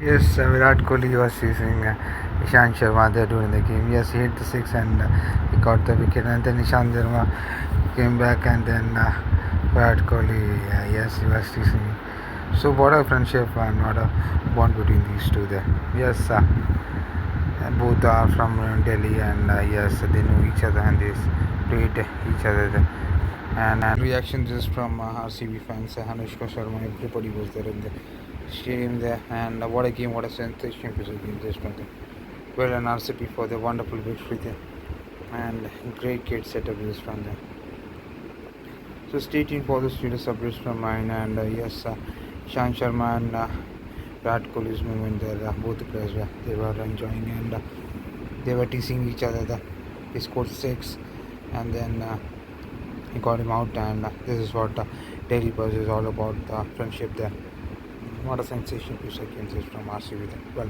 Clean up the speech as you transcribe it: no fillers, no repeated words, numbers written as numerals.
Yes, Virat Kohli was chasing Ishant Sharma there during the game. Yes, he hit the six and he caught the wicket. And then Ishant Sharma came back and then Virat Kohli, yes, he was chasing. So what a friendship and what a bond between these two there. Yes, both are from Delhi and yes, they know each other and they played each other there. And reaction just from RCB fans, Anushka Sharma, everybody was there in the stadium there. And what a game, what a sensational game just from there. Well, an RCB for the wonderful victory there. And great kit setup just from there. So stay tuned for the latest updates from mine. And yes, Shan Sharma and Virat Kohli's movement there. Both the players they were enjoying and they were teasing each other. They scored six and then he got him out. And this is what Daily Buzz is all about, the friendship there. What a sensation 2 seconds is from RCB there. Well,